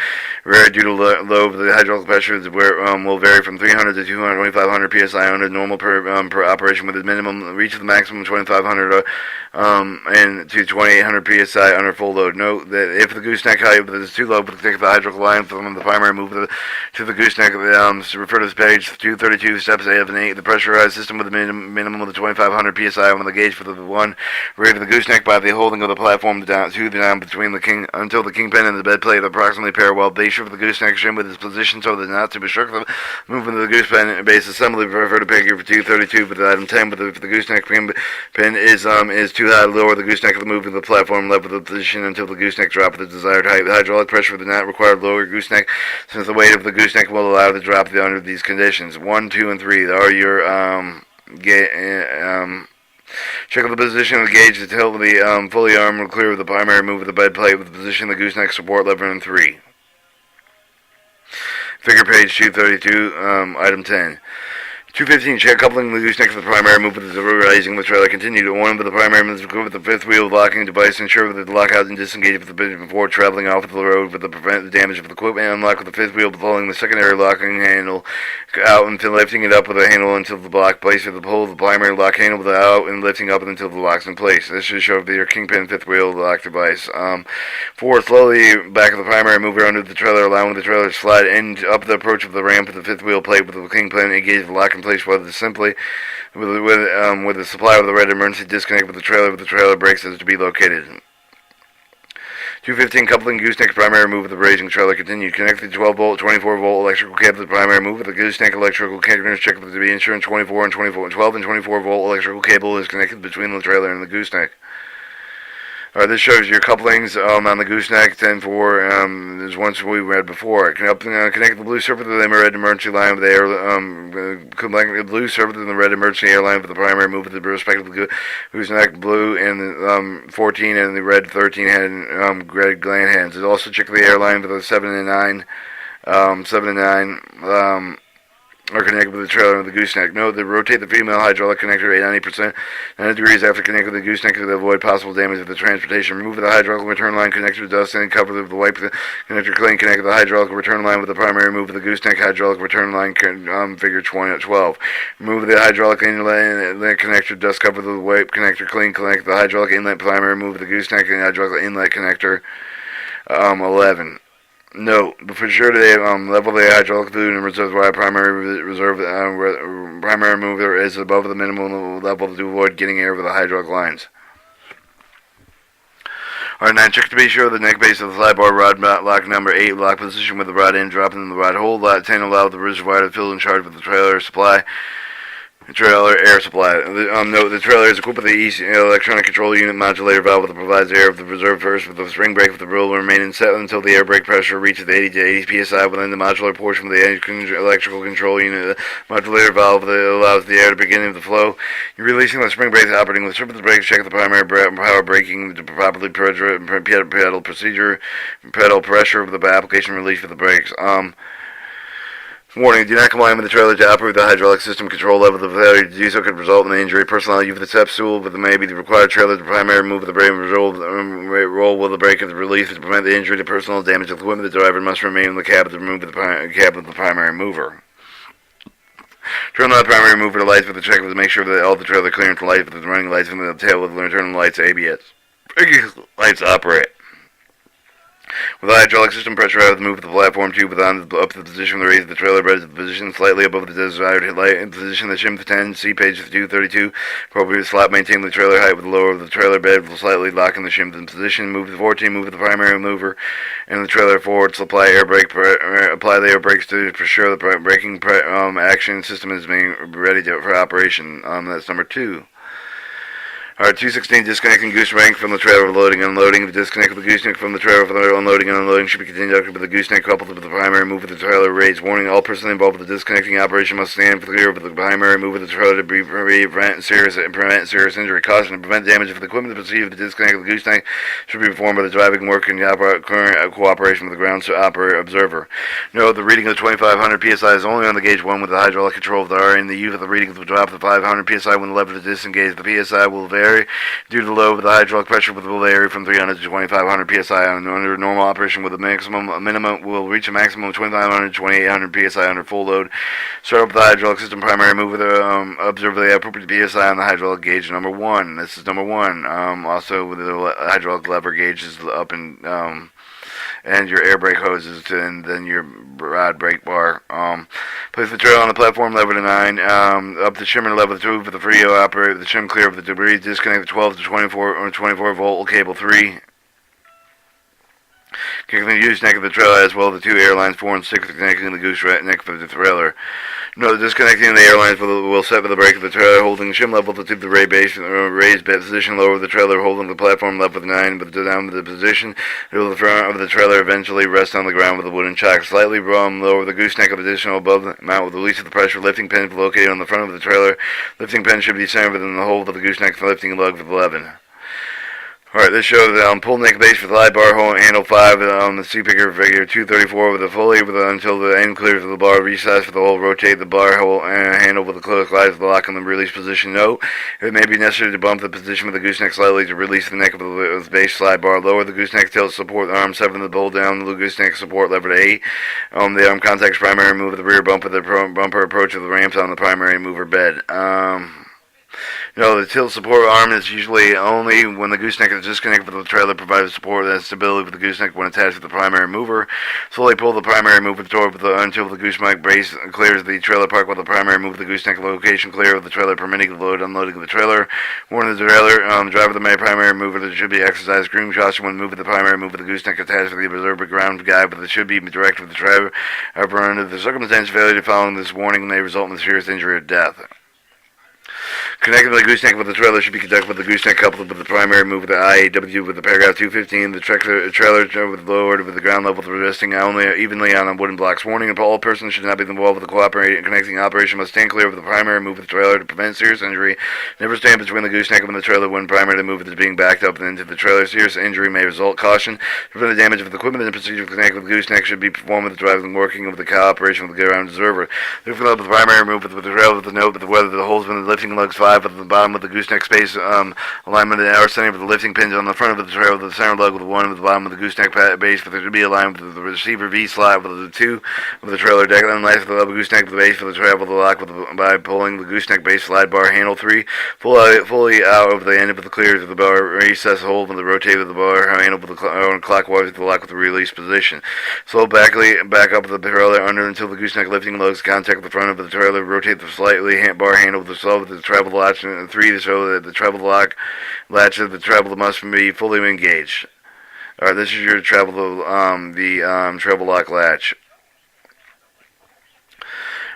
due to low of the hydraulic pressure will vary from 300 to 2,500 psi under normal per operation with the minimum reach of the maximum 2,500 and to 2,800 psi under full load. Note that if the gooseneck height is too low, take the hydraulic line from the primary move to the gooseneck. Refer to this page 232, steps 8 and 8. The pressurized system with a minimum of the 2,500 psi on the gauge for the one rate of the gooseneck by the holding of the platform down between the king until the kingpin and the bed plate approximately parallel. Base of the gooseneck shim with its position so that not to obstruct the movement of the gooseneck base assembly. Refer to page 232. But item 10, but if the gooseneck pin is too high to lower the gooseneck of the move of the platform level the position until the gooseneck drop at the desired height. The hydraulic pressure would not require to lower gooseneck since the weight of the gooseneck will allow the drop under these conditions. 1, 2, and 3 are your check the position of the gauge until the fully armed will clear of the primary move of the bed plate with the position of the gooseneck support lever in 3. Figure page 232, item 10. 215, check coupling the gooseneck of the primary move with the raising the trailer. Continue to 1 with the primary move with the fifth wheel locking device. Ensure that the lockout and disengage with the before traveling off the road with the prevent the damage of the equipment. Unlock with the fifth wheel pulling the secondary locking handle out until lifting it up with the handle until the lock place with the pull of the primary lock handle with the out and lifting up until the lock's in place. This should show your kingpin fifth wheel lock device. 4, slowly back of the primary mover under the trailer, allowing the trailer to slide in up the approach of the ramp with the fifth wheel plate with the kingpin engage the lock in place whether simply with the supply of the red emergency disconnect with the trailer brakes is to be located. 215 coupling gooseneck primary move with the raising trailer continued. Connect the 12 volt, 24 volt electrical cable to the primary move with the gooseneck electrical cable. Check with the insurance 12 and 24 volt electrical cable is connected between the trailer and the gooseneck. Alright, this shows your couplings on the gooseneck. 10-4, there's ones we read before. Connect the blue server to the red emergency line with the air. Connect the blue server to the red emergency air line for the primary move with the respective gooseneck blue and 14 and the red 13 had red gland hands. Also check the air line for the 7 and 9. Are connected with the trailer and the gooseneck. Note that rotate the female hydraulic connector at 90 degrees after connecting the gooseneck to avoid possible damage of the transportation. Remove the hydraulic return line connector to dust and cover the wipe the connector clean. Connect the hydraulic return line with the primary move of the gooseneck hydraulic return line figure 12. Remove the hydraulic inlet connector, dust cover the wipe connector clean. Connect the hydraulic inlet primary move of the gooseneck and hydraulic inlet connector 11. Note, for sure they level the hydraulic fluid and reservoir primary mover is above the minimum level to avoid getting air over the hydraulic lines. Alright, 9, check to be sure the neck base of the slide bar rod lock number 8, lock position with the rod end dropping in the rod hole. 10, allow the reservoir to fill and charge with the trailer supply. Trailer air supply. Note the trailer is equipped with the electronic control unit modulator valve that provides air of the reserve first with the spring brake with the rule will remain in set until the air brake pressure reaches 80 to 80 psi within the modular portion of the electrical control unit. The modulator valve that allows the air to begin the flow. You're releasing the spring brake operating with the brakes. Check the primary power braking to properly pedal pressure of the application release for the brakes. Warning, do not combine with the trailer to operate the hydraulic system control level. The failure to do so could result in an injury. Personnel use the step stool with the maybe the required trailer to primary move of the brake roll with the brake of the release to prevent the injury to personal damage of the equipment. The driver must remain in the cab to remove the cab of the primary mover. Turn on the primary mover to lights with the check to make sure that all the trailer clearance lights with the running lights from the tail with the turn lights ABS. Braking lights operate. With the hydraulic system pressurized, move the platform tube up to the position of the raise of the trailer bed to the position slightly above the desired light and position the shim 10. See page 232. Appropriate slot maintain the trailer height with the lower of the trailer bed slightly locking the shim in position. Move the 14. Move the primary mover and the trailer forward. Apply air brake. Apply the air brakes to ensure the braking action system is being ready for operation. That's number 2. Alright, 216, disconnecting gooseneck from the trailer, loading and unloading. The disconnect of the gooseneck from the trailer for the unloading and unloading should be continued with the gooseneck coupled with the primary move of the trailer raised. Warning, all personnel involved with the disconnecting operation must stand clear of the primary move of the trailer to prevent serious injury. Caution, to prevent damage if the equipment perceived the disconnect of the gooseneck should be performed by the driving work in current cooperation with the ground observer. Note, the reading of 2500 psi is only on the gauge 1 with the hydraulic control of the R, and the use of the reading will drop to 500 psi when the lever is disengaged. The psi will vary due to the load of the hydraulic pressure, will vary from 300 to 2500 psi under normal operation, with a minimum will reach a maximum of 2500 to 2800 psi under full load. Start up the hydraulic system primary move with observe the appropriate psi on the hydraulic gauge number 1. This is number 1. Also, with the hydraulic lever gauge is up and your air brake hoses and then your rod brake bar. Place the trailer on the platform lever to 9. Up the shimmer level 2 for the Frio. Operate the shim clear of the debris. Disconnect the 12 to 24 volt cable 3. Connecting the gooseneck of the trailer as well as the 2 air lines 4 and 6, connecting the gooseneck of the trailer. No, disconnecting the air lines will set for the brake of the trailer, holding the shim level to the raised position lower of the trailer, holding the platform level with 9 with down to the position. The front of the trailer eventually rest on the ground with a wooden chock. Slightly lower the gooseneck of additional above the mount with the release of the pressure. Lifting pin located on the front of the trailer. Lifting pin should be centered within the hole of the gooseneck lifting lug with 11. Alright, this shows pull neck base for the live bar handle 5 on the C-picker figure 234 with a fully until the end clears of the bar, resize for the hole, rotate the bar hole handle with the close glides the lock in the release position. Note, it may be necessary to bump the position of the gooseneck slightly to release the neck of the base slide bar. Lower the gooseneck tilt support arm 7 to pull down the gooseneck support lever to 8. The arm contacts primary move of the rear bumper, the bumper approach of the ramps on the primary mover bed. No, the tilt support arm is usually only when the gooseneck is disconnected from the trailer, provides support and stability with the gooseneck when attached to the primary mover. Slowly pull the primary mover toward until the gooseneck base clears the trailer park with the primary move of the gooseneck location clear of the trailer, permitting the load unloading of the trailer. Warning the trailer, driver of the primary mover that should be exercised groom caution when moving the primary mover of the gooseneck attached to the observer ground guide, but it should be directed with the driver. Under the circumstance, failure to follow this warning may result in serious injury or death. Connecting the gooseneck with the trailer should be conducted with the gooseneck coupled with the primary move of the IAW with the paragraph 215. The trailer with lowered with the ground level resting only evenly on wooden blocks. Warning, all persons should not be involved with the cooperating connecting operation must stand clear of the primary move of the trailer to prevent serious injury. Never stand between the gooseneck and the trailer when primary move is being backed up and into the trailer. Serious injury may result. Caution, to prevent the damage of the equipment, the procedure to connect with the gooseneck should be performed with the driving working of the cooperation with the ground observer. Lifting up the primary move with the trailer with the note with whether the holes in the lifting lugs 5 at the bottom of the gooseneck space alignment are center with the lifting pins on the front of the trailer with the center lug with 1 at the bottom of the gooseneck base for there to be aligned with the receiver V slide with the 2 of the trailer deck. Then last with the gooseneck with the base for the travel the lock by pulling the gooseneck base slide bar handle 3 fully out over the end of the clears of the bar recess hold with the rotate of the bar handle with the clockwise with the lock with the release position. Slow back up the trailer under until the gooseneck lifting lugs contact with the front of the trailer. Rotate the slightly bar handle with the slow with the travel latch and 3 to show that the travel lock latch of the travel must be fully engaged. Alright, this is your travel travel lock latch.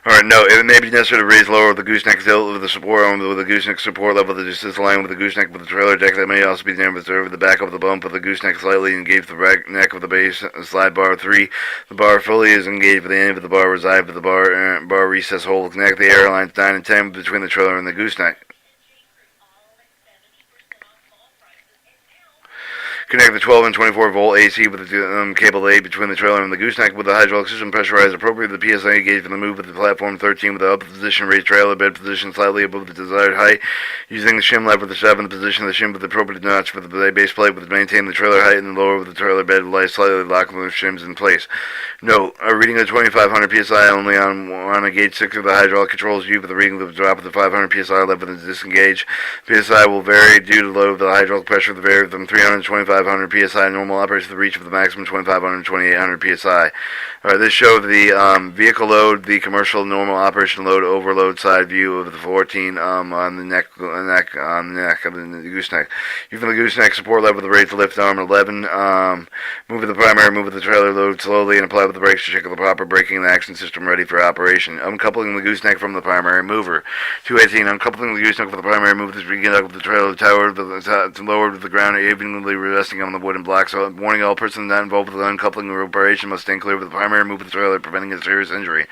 Alright, no, it may be necessary to raise lower the gooseneck tilt with the support arm with the gooseneck support level that is aligned with the gooseneck with the trailer deck. That may also be done with the back of the bump of the gooseneck slightly engaged with the neck of the base slide bar 3. The bar fully is engaged with the end of the bar reside with the bar recess hole. Connect the air lines 9 and 10 between the trailer and the gooseneck. Connect the 12 and 24 volt AC with the cable 8 between the trailer and the gooseneck with the hydraulic system pressurized appropriately. The PSI gauge for the move of the platform 13 with the up position raised trailer bed position slightly above the desired height. Using the shim lever the 7 the position of the shim with the appropriate notch for the base plate with maintain the trailer height and the lower with the trailer bed light slightly locking the shims in place. Note, a reading of 2500 PSI only on a gauge 6 of the hydraulic controls U for the reading of the drop of the 500 PSI level is disengaged. PSI will vary due to load of the hydraulic pressure of the vary from 325 2500 psi. Normal operation with the reach of the maximum 2500 2800 psi. Alright, this showed the vehicle load, the commercial normal operation load overload side view of the 14 on the neck of the gooseneck. Using the gooseneck support lever with the raised lift arm 11. Move with the primary, move with the trailer load slowly and apply with the brakes to check the proper braking and action system ready for operation. Uncoupling the gooseneck from the primary mover. 218. Uncoupling the gooseneck from the primary mover to begin up with the trailer tower to lower to the ground, evenly resting on the wooden blocks. So, warning: all persons not involved with the uncoupling operation must stand clear of the primary move of the trailer, preventing a serious injury.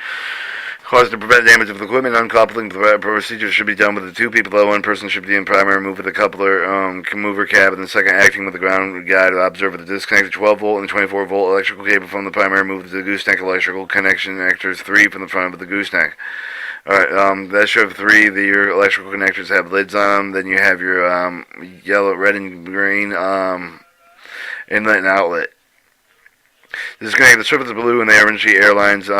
Caused to prevent damage of the equipment. Uncoupling the procedure should be done with the two people. One person should be in primary move with the coupler mover cab, and the second acting with the ground guide to observe the disconnected 12 volt and 24 volt electrical cable from the primary move to the gooseneck electrical connection connectors 3 from the front of the gooseneck. Alright, that show 3, your electrical connectors have lids on them. Then you have your yellow, red, and green inlet and outlet. Disconnect the strip of the blue and the orange airlines 2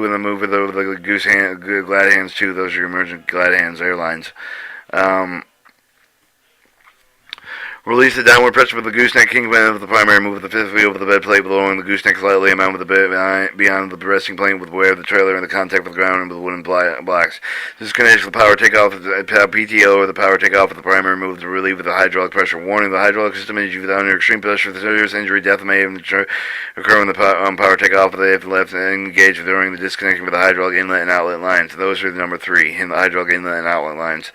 and the move of the glad hands 2. Those are your emergent glad hands airlines. Release the downward pressure with the gooseneck kingpin of the primary move of the fifth wheel of the bed plate, lowering the gooseneck slightly amount with the bed beyond the resting plate with where the trailer and the contact with the ground and with the wooden blocks. Disconnect the power takeoff of the PTO or the power takeoff of the primary move to relieve the hydraulic pressure. Warning: the hydraulic system is used under extreme pressure. The serious injury, death may occur when the power takeoff of the left engaged during the disconnection with the hydraulic inlet and outlet lines. So those are the number 3 in the hydraulic inlet and outlet lines.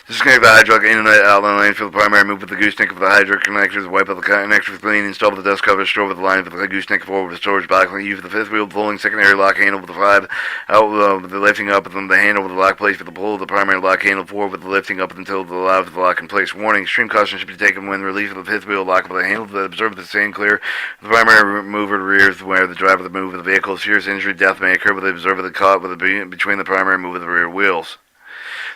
Disconnect the hydraulic inlet outlet line for the primary move with the gooseneck of the hydraulic connectors, wipe out the connectors clean, install the dust cover, store with the line for the gooseneck forward with the storage box, use the fifth wheel pulling secondary lock handle with the 5 out with the lifting up and the handle with the lock place for the pull of the primary lock handle forward with the lifting up until the allow for the lock in place. Warning: extreme caution should be taken when release of the fifth wheel lock with the handle to observe the stand clear. The primary mover rears where the driver of the move of the vehicle. Serious injury, death may occur with the observer the caught with the between the primary move of the rear wheels.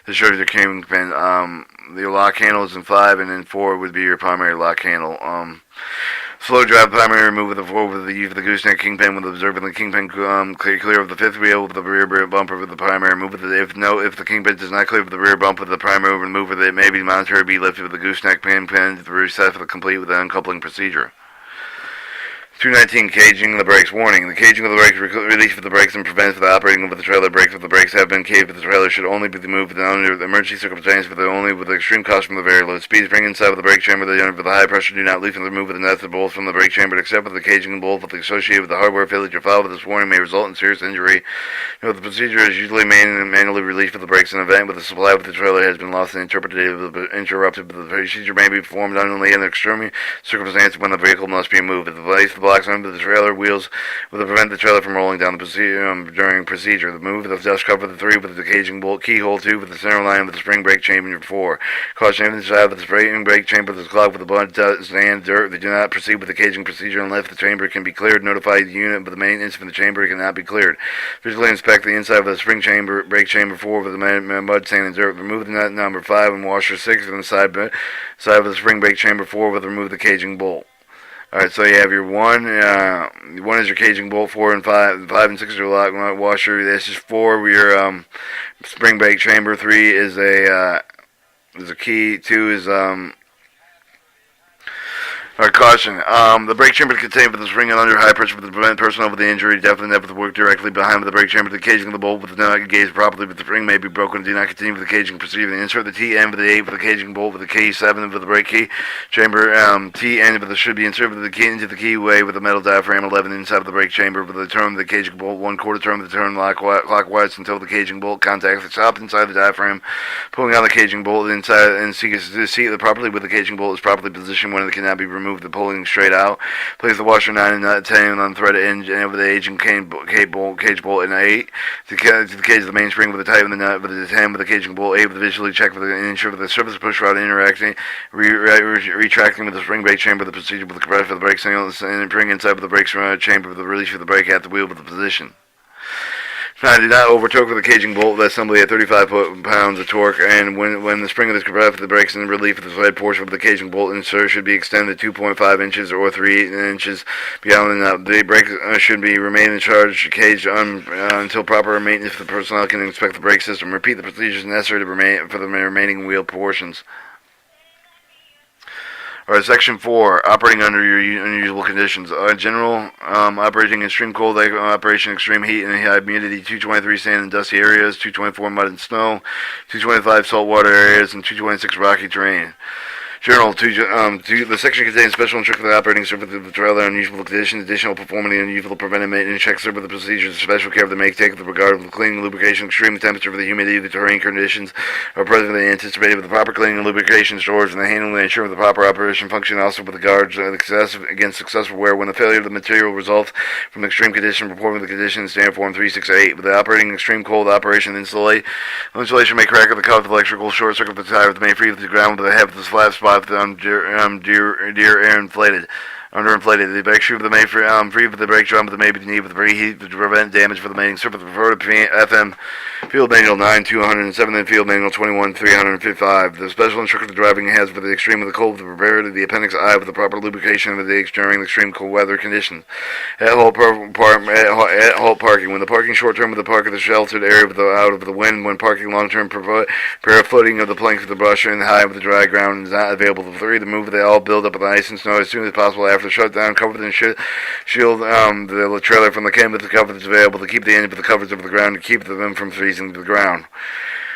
This shows your kingpin. The lock handle is in 5, and then 4 would be your primary lock handle. Slow drive primary move with the 4 with the use of the gooseneck kingpin with observing the kingpin clear of the fifth wheel with the rear bumper with the primary move with the, if the kingpin does not clear with the rear bumper with the primary mover, that it may be monitored be lifted with the gooseneck pin to reset for the complete with the uncoupling procedure. 219. Caging the brakes. Warning: the caging of the brakes release of the brakes and prevents the operating of the trailer brakes. If the brakes have been caved, the trailer should only be moved under the emergency circumstances, but only with the extreme caution from the very low speeds. Bring inside of the brake chamber the unit with the high pressure. Do not leave and remove the nuts and bolts from the brake chamber, except with the caging and bolt associated with the hardware failure. Followed with this warning may result in serious injury. Note: the procedure is usually manually released for the brakes in an event with the supply of the trailer has been lost and interrupted. But the procedure may be performed only in extreme circumstances when the vehicle must be moved. If the place the blocks under the trailer wheels will prevent the trailer from rolling down the during procedure. The move of the dust cover the 3 with the caging bolt keyhole 2 with the center line with the spring brake chamber 4. Caution: inside with the spring brake chamber with the clog with the blood, sand, dirt. They do not proceed with the caging procedure unless the chamber can be cleared. Notify the unit but the maintenance from the chamber cannot be cleared. Visually inspect the inside of the spring chamber brake chamber 4 with the mud, sand, and dirt. Remove the nut number 5 and washer 6 from the side of the spring brake chamber 4 with remove the caging bolt. Alright, so you have your 1 is your caging bolt, 4 and 5 and 6 are your lock washer. This is 4 your spring brake chamber, 3 is a key, 2 is caution. The brake chamber contained with the spring and under high pressure to prevent personnel with the injury. Definitely never to work directly behind the brake chamber. The caging of the bolt with the not engaged properly, but the spring may be broken. Do not continue with the caging procedure. Insert the T end with the 8 with the caging bolt with the K7 with the brake key chamber. T end with the should be inserted with the key into the keyway with the metal diaphragm 11 inside of the brake chamber with the turn of the caging bolt 1/4 turn of the turn clockwise until the caging bolt contacts the top inside the diaphragm. Pulling out the caging bolt inside and see it properly with the caging bolt is properly positioned when it cannot be removed. The pulling straight out. Place the washer 9 and nut 10 on thread end and over the aging cage bolt and 8 to the cage of the mainspring with the tight with the nut with the 10 with the caging bolt 8 with the visually check with the ensure with the surface push rod interacting retracting with the spring brake chamber. The procedure with the compressor for the brake signal and bring inside with the brake chamber with the release of the brake at the wheel with the position. 9. Do not overtorque with the caging bolt with assembly at 35 pounds of torque, and when the spring of the brakes in relief of the side portion of the caging bolt insert should be extended 2.5 inches or 3 inches beyond that. The brakes should be remain in charge cage until proper maintenance. The personnel can inspect the brake system. Repeat the procedures necessary for the remaining wheel portions. Alright, Section 4, operating under your unusual conditions. General, operating extreme cold, operation extreme heat and high humidity, 223 sand and dusty areas, 224 mud and snow, 225 saltwater areas, and 226 rocky terrain. Journal, the section contains special instructions for the operating surface of the trailer, unusual conditions, additional performing the unusual preventive maintenance checks over the procedures, special care of the make take with regard to the cleaning, lubrication, extreme temperature for the humidity, the terrain conditions are presently anticipated with the proper cleaning and lubrication storage and the handling and ensure the proper operation function also with regards against successful wear when the failure of the material results from extreme condition reported with the condition standard form 368. With the operating extreme cold operation insulation may crack at the cuff, electrical short circuit of the tire may free to the ground with the head of the slab spot deer air inflated. Underinflated. The brake shoe of the may free of the brake drum, but the may be needed with the preheat to prevent damage for the mating surface. Refer to FM Field Manual 9-207 and Field Manual 21-355. The special instruction for driving has for the extreme of the cold, the prepare the Appendix I with the proper lubrication of the day during the extreme cold weather conditions. At halt parking. When the parking short term with the park of the sheltered area out of the wind. When parking long term, prepare footing of the planks of the brush and high with the dry ground is not available. 3. The move they all build up with ice and snow as soon as possible after the shutdown. Cover and shield the trailer from the canvas cover that's available to keep the end of the covers over the ground to keep them from freezing to the ground.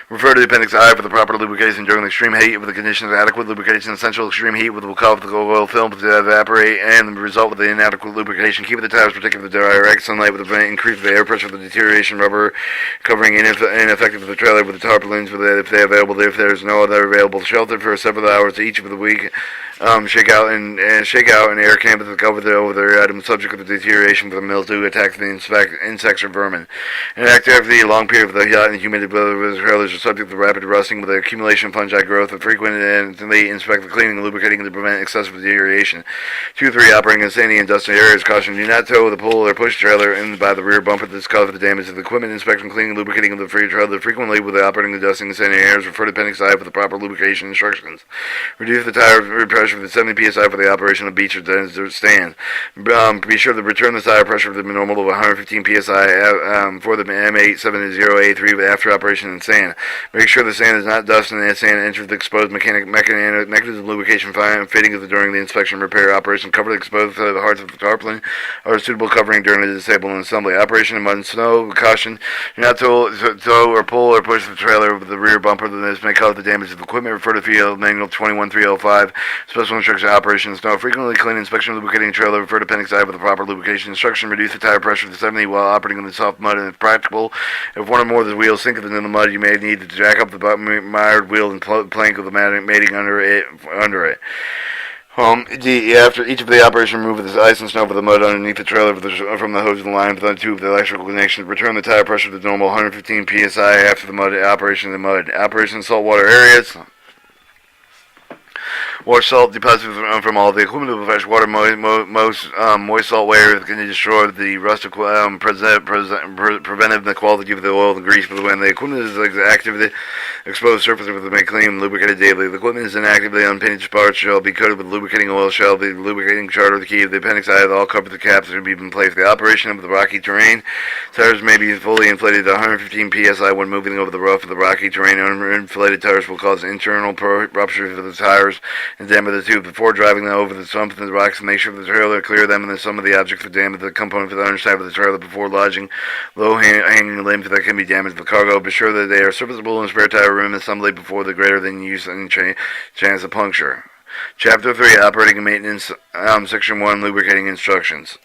Refer to the Appendix I for the proper lubrication during the extreme heat with the conditions of adequate lubrication. Essential extreme heat will cause the oil film to evaporate and the result with the inadequate lubrication. Keep the tires protected with the direct sunlight with the increase the air pressure of the deterioration rubber covering ineffective for the trailer with the tarpaulins if they are available. If there is no other available shelter for several hours each of the week. Shake out and air canvas to cover over their items subject to the deterioration for the mildew attack the insects or vermin. And after a long period of the hot and humid weather with the trailers are subject to rapid rusting with the accumulation of fungi growth and frequently inspect the cleaning and lubricating to prevent excessive deterioration. 2-3 operating in sandy and dusty areas. Caution: do not tow the pull or push trailer in by the rear bumper to cause the damage of the equipment. Inspection, cleaning, and lubricating of the free trailer frequently with the operating the dusting and sandy areas. Refer to Appendix I for the proper lubrication instructions. Reduce the tire pressure with 70 psi for the operation of beach or stand. Be sure to return the tire pressure to the normal of 115 psi for the M870A3 after operation in sand. Make sure the sand is not dust and the sand enters the exposed mechanism of lubrication fitting during the inspection repair operation. Cover the exposed parts of the tarpaulin or suitable covering during the disabling assembly. Operation in mud and snow. Caution: do not tow or pull or push the trailer with the rear bumper. This may cause the damage of the equipment. Refer to Field Manual 21-305. Special instruction operation in snow. Frequently clean inspection lubricating trailer. Refer to Appendix I with the proper lubrication instruction. Reduce the tire pressure to 70 while operating in the soft mud and if practicable. If one or more of the wheels sink into the mud, you may need to jack up the mired wheel and plank with the mating under it. After each of the operation, remove the ice and snow for the mud underneath the trailer from the hose and line with the tube of the electrical connection. Return the tire pressure to normal 115 psi after the mud operation in the mud. Operation in saltwater areas. Wash salt deposited from all the equipment of fresh water. Most moist salt water can destroy the rust preventive the quality of the oil and grease. But when the equipment is active, the exposed surface of it may clean and lubricated daily. The equipment is inactively unpainted parts shall be coated with lubricating oil. Shall the lubricating charter the key of the Appendix I all covered the caps and be in place. The operation of the rocky terrain. Tires may be fully inflated to 115 psi when moving over the rough of the rocky terrain. Uninflated tires will cause internal rupture of the tires and damage the tube. Before driving them over the stumps and the rocks, make sure the trailer clear them and then some of the objects that damage the component for the underside of the trailer before lodging low-hanging limbs that can be damaged with cargo. Be sure that they are serviceable and spare tire rim assembly before the greater than use any chance of puncture. Chapter 3, Operating and Maintenance, Section 1, Lubricating Instructions.